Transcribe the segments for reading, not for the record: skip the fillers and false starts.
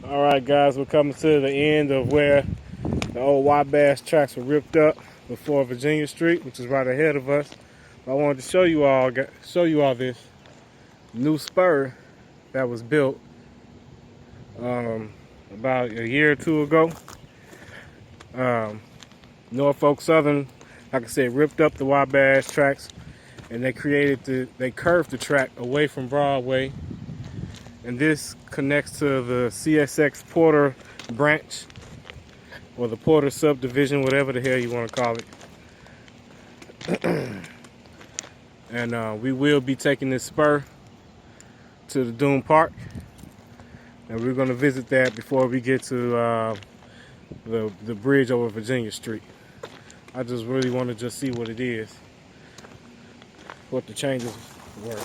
All right, guys, we're coming to the end of where the old Wabash tracks were ripped up before Virginia Street, which is right ahead of us. I wanted to show you all this new spur that was built about a year or two ago. Norfolk Southern, like I said, ripped up the Wabash tracks, and they curved the track away from Broadway. And this connects to the CSX Porter Branch, or the Porter Subdivision, whatever the hell you want to call it. And we will be taking this spur to the Dune Park, and we're going to visit that before we get to the bridge over Virginia Street. I just really want to just see what it is, what the changes were.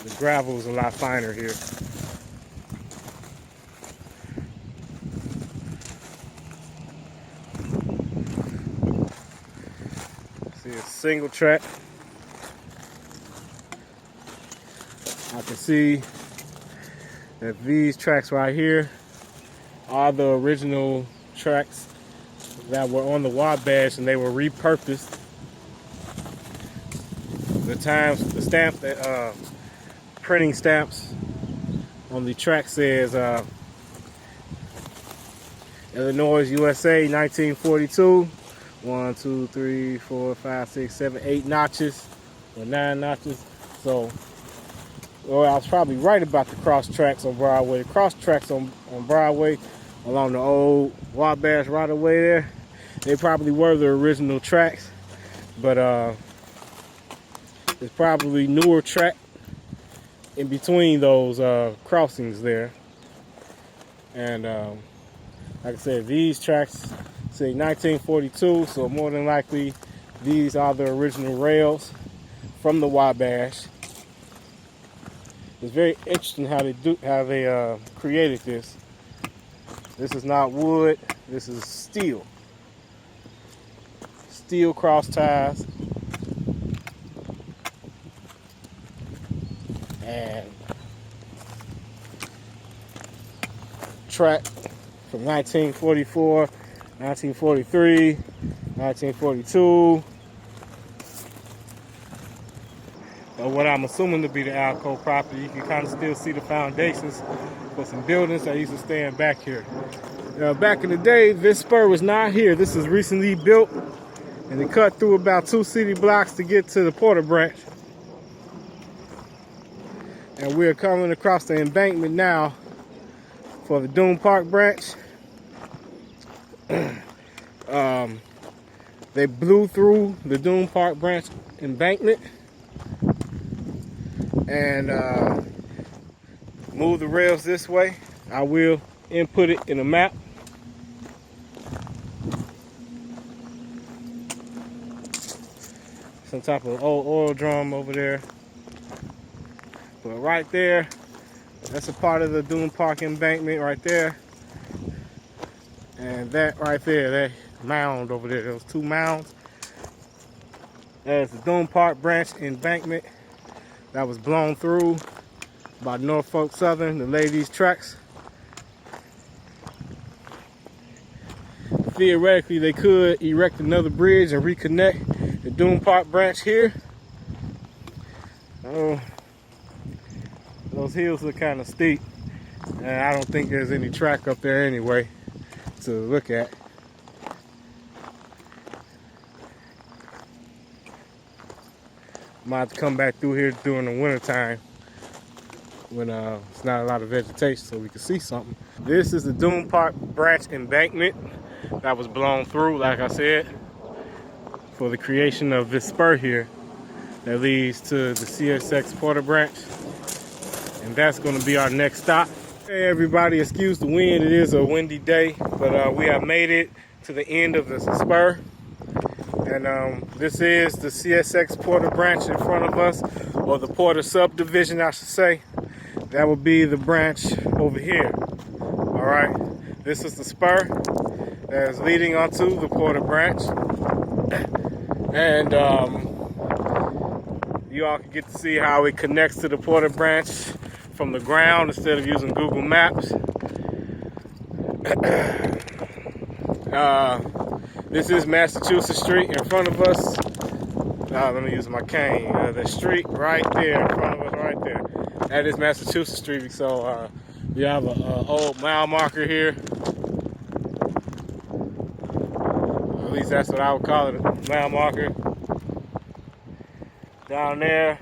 The gravel is a lot finer here. See, a single track. I can see that these tracks right here are the original tracks that were on the Wabash, and they were repurposed. The printing stamps on the track says Illinois, USA, 1942. 1, 2, 3, 4, 5, 6, 7, 8 notches, or 9 notches. So, well, I was probably right about the cross tracks on Broadway. The cross tracks on Broadway along the old Wabash right away there, they probably were the original tracks, but there's probably newer track in between those crossings there. And like I said, these tracks say 1942, so more than likely these are the original rails from the Wabash. It's very interesting how they created this. This is not wood, this is steel. Steel cross ties. And track from 1944, 1943, 1942. What I'm assuming to be the Alco property. You can kind of still see the foundations for some buildings that used to stand back here. Back in the day, this spur was not here. This is recently built, and it cut through about 2 city blocks to get to the Porter Branch. And we're coming across the embankment now for the Dune Park branch. They blew through the Dune Park branch embankment and moved the rails this way. I will input it in a map. Some type of old oil drum over there. But right there, that's a part of the Dune Park embankment right there. And that right there, that mound over there, those 2 mounds. There's the Dune Park branch embankment that was blown through by Norfolk Southern to lay these tracks. Theoretically, they could erect another bridge and reconnect the Dune Park branch here. Oh, those hills look kind of steep, and I don't think there's any track up there anyway to look at. Might have to come back through here during the winter time when it's not a lot of vegetation, so we can see something. This is the Dune Park branch embankment that was blown through, like I said, for the creation of this spur here that leads to the CSX Porter Branch. And that's going to be our next stop. Hey everybody, excuse the wind, it is a windy day, but we have made it to the end of the spur. And this is the CSX Porter Branch in front of us, or the Porter Subdivision, I should say. That would be the branch over here. All right, this is the spur that is leading onto the Porter Branch. And you all can get to see how it connects to the Porter Branch from the ground instead of using Google Maps. This is Massachusetts Street in front of us. Let me use my cane. The street right there in front of us, right there. That is Massachusetts Street. So we have an old mile marker here. At least that's what I would call it, a mile marker. Down there,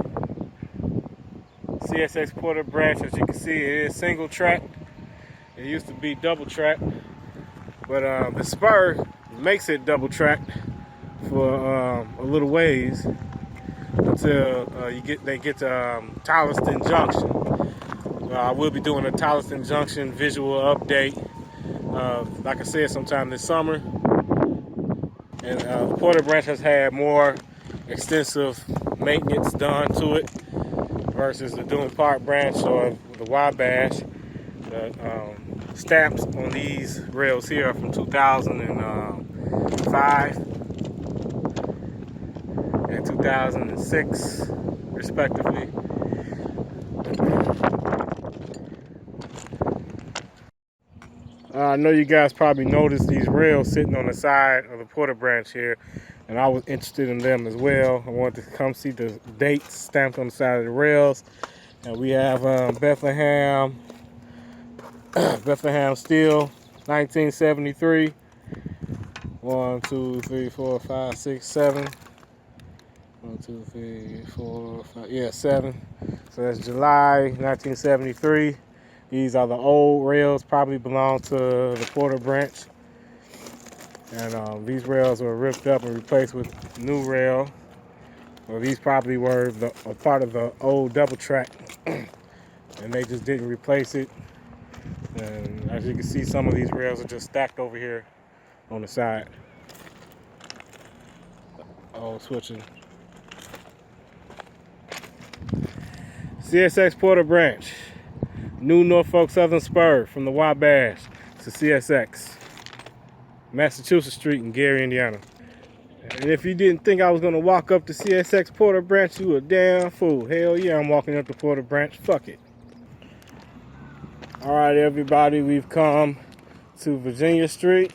CSX Porter Branch. As you can see, it is single track. It used to be double track, but the spur makes it double track for a little ways until they get to Tolliston Junction. I will be doing a Tolliston Junction visual update, like I said, sometime this summer. And the Porter Branch has had more extensive maintenance done to it versus the Dune Park Branch or the Wabash. The stamps on these rails here are from 2005 and 2006 respectively. I know you guys probably noticed these rails sitting on the side of the Porter Branch here, and I was interested in them as well. I wanted to come see the dates stamped on the side of the rails. And we have Bethlehem Steel, 1973. 1, 2, 3, 4, 5, 6, 7. 1, 2, 3, 4, 5. Yeah, 7. So that's July 1973. These are the old rails, probably belong to the Porter Branch. And these rails were ripped up and replaced with new rail. Well, these probably were a part of the old double track, and they just didn't replace it. And as you can see, some of these rails are just stacked over here on the side. Oh, switching. CSX Porter Branch. New Norfolk Southern Spur from the Wabash to CSX. Massachusetts Street in Gary, Indiana. And if you didn't think I was going to walk up to CSX Porter Branch, you a damn fool. Hell yeah, I'm walking up to Porter Branch. Fuck it. Alright, everybody, we've come to Virginia Street,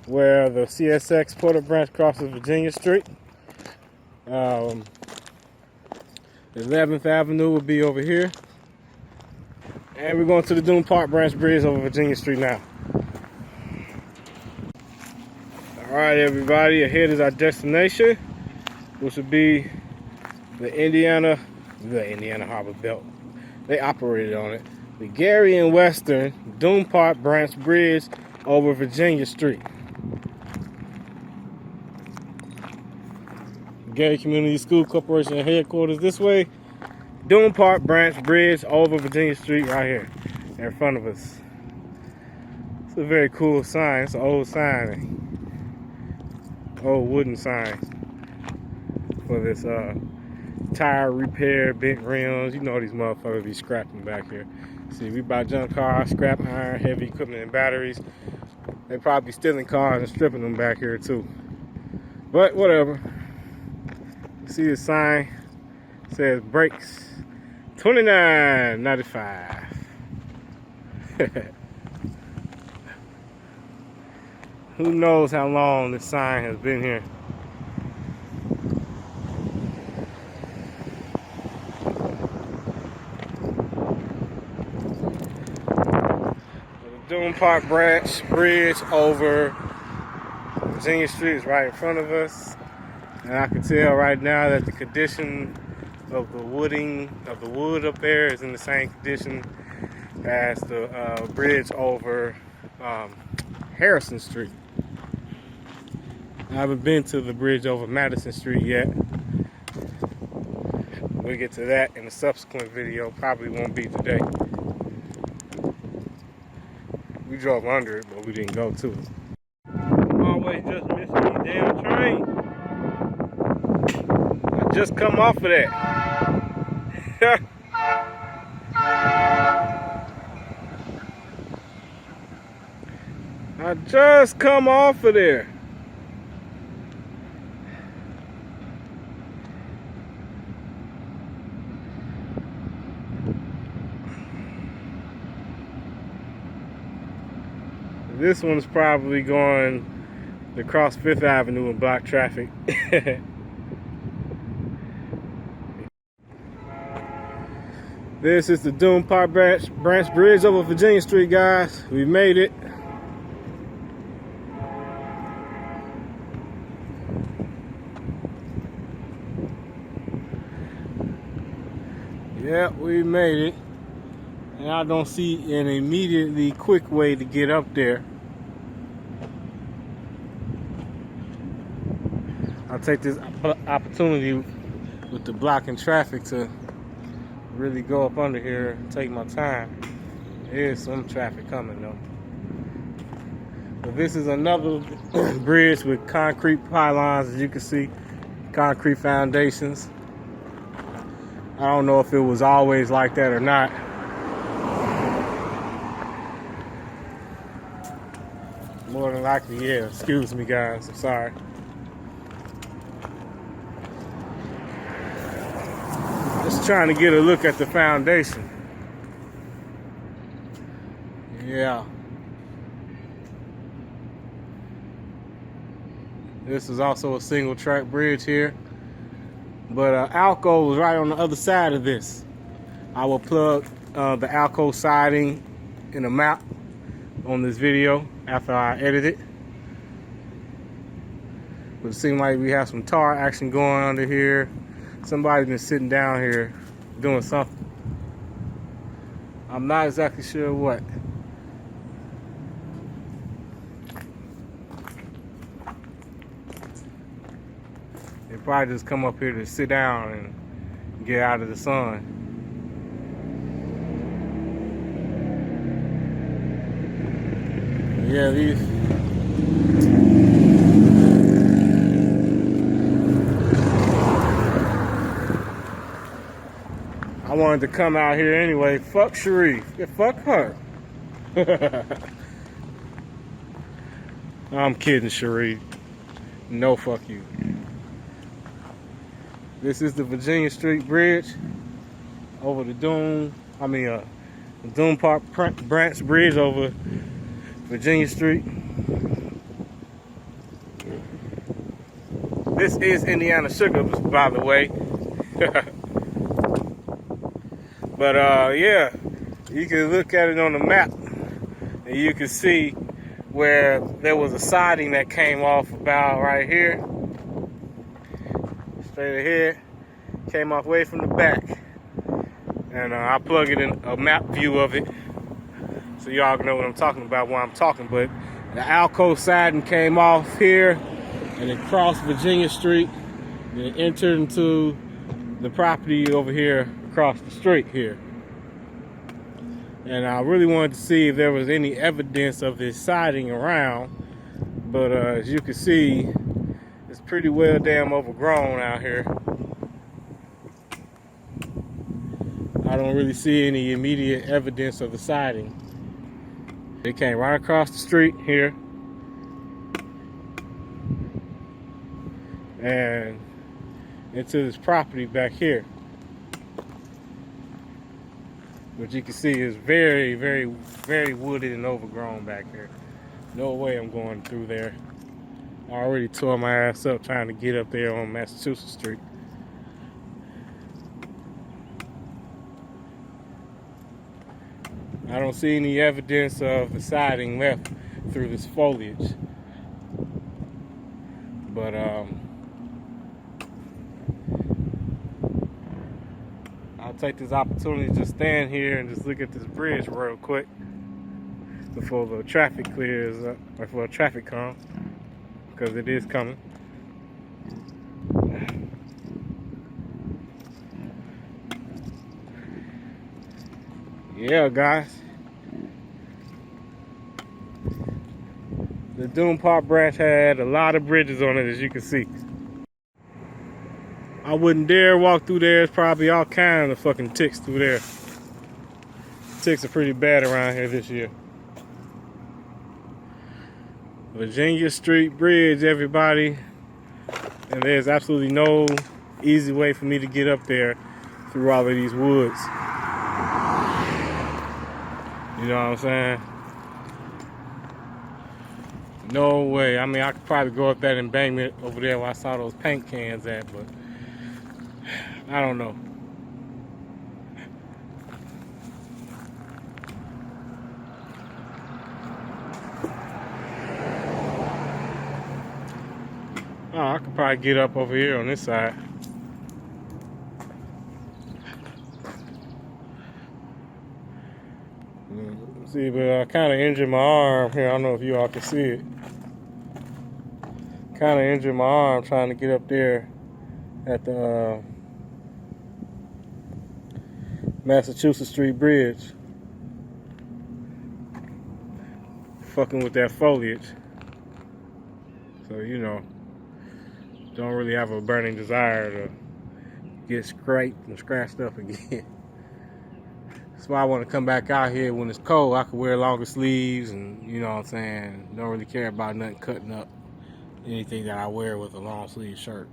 where the CSX Porter Branch crosses Virginia Street. 11th Avenue will be over here. And we're going to the Dune Park Branch Bridge over Virginia Street now. Alright, everybody, ahead is our destination, which would be the Indiana Harbor Belt. They operated on it. The Gary and Western Dune Park Branch Bridge over Virginia Street. Gary Community School Corporation headquarters this way. Dune Park Branch Bridge over Virginia Street right here in front of us. It's a very cool sign. It's an old sign. Old wooden sign for this tire repair, bent rims. You know these motherfuckers be scrapping back here. See, we buy junk cars, scrap iron, heavy equipment, and batteries. They probably stealing cars and stripping them back here too. But whatever. See the sign? It says brakes $29.95. Who knows how long this sign has been here? The Dune Park Branch Bridge over Virginia Street is right in front of us. And I can tell right now that the condition of the wood up there is in the same condition as the bridge over Harrison Street. I haven't been to the bridge over Madison Street yet. We'll get to that in a subsequent video. Probably won't be today. We drove under it, but we didn't go to it. I'm always just missing these damn trains. I just come off of that. I just come off of there. This one's probably going across Fifth Avenue and block traffic. This is the Dune Park Branch Bridge over Virginia Street, guys. We made it. Yeah, we made it. And I don't see an immediately quick way to get up there. I'll take this opportunity with the blocking traffic to really go up under here and take my time. There is some traffic coming though. But this is another bridge with concrete pylons, as you can see, concrete foundations. I don't know if it was always like that or not. More than likely, yeah. Excuse me, guys. I'm sorry. Just trying to get a look at the foundation. Yeah. This is also a single track bridge here. But Alco is right on the other side of this. I will plug the Alco siding in a map on this video after I edit it. But it seems like we have some tar action going under here. Somebody's been sitting down here doing something. I'm not exactly sure what. They probably just come up here to sit down and get out of the sun. Yeah, these. I wanted to come out here anyway. Fuck Sharif. Yeah, fuck her. I'm kidding, Sharif. No, fuck you. This is the Virginia Street Bridge over the Dune. The Dune Park Branch Bridge over Virginia Street. This is Indiana Sugar, by the way. But yeah, you can look at it on the map and you can see where there was a siding that came off about right here. Straight ahead, came off way from the back. And I plug it in a map view of it so y'all know what I'm talking about while I'm talking. But the Alco siding came off here and it crossed Virginia Street and it entered into the property over here across the street here. And I really wanted to see if there was any evidence of this siding around, but as you can see, it's pretty well damn overgrown out here. I don't really see any immediate evidence of the siding. It came right across the street here and into this property back here, which you can see is very, very, very wooded and overgrown back there. No way I'm going through there. I already tore my ass up trying to get up there on Massachusetts Street. I don't see any evidence of the siding left through this foliage. But I'll take this opportunity to just stand here and just look at this bridge real quick before the traffic clears up, or before the traffic comes, because it is coming. Yeah, guys. The Dune Park Branch had a lot of bridges on it, as you can see. I wouldn't dare walk through there. There's probably all kinds of fucking ticks through there. Ticks are pretty bad around here this year. Virginia Street Bridge, everybody. And there's absolutely no easy way for me to get up there through all of these woods. You know what I'm saying? No way. I mean, I could probably go up that embankment over there where I saw those paint cans at, but I don't know. Oh, I could probably get up over here on this side. See, but I kind of injured my arm here. I don't know if you all can see it. Kind of injured my arm trying to get up there at the Massachusetts Street Bridge. Fucking with that foliage. So, you know, don't really have a burning desire to get scraped and scratched up again. That's why I want to come back out here when it's cold. I can wear longer sleeves and, you know what I'm saying, don't really care about nothing cutting up anything that I wear with a long sleeve shirt.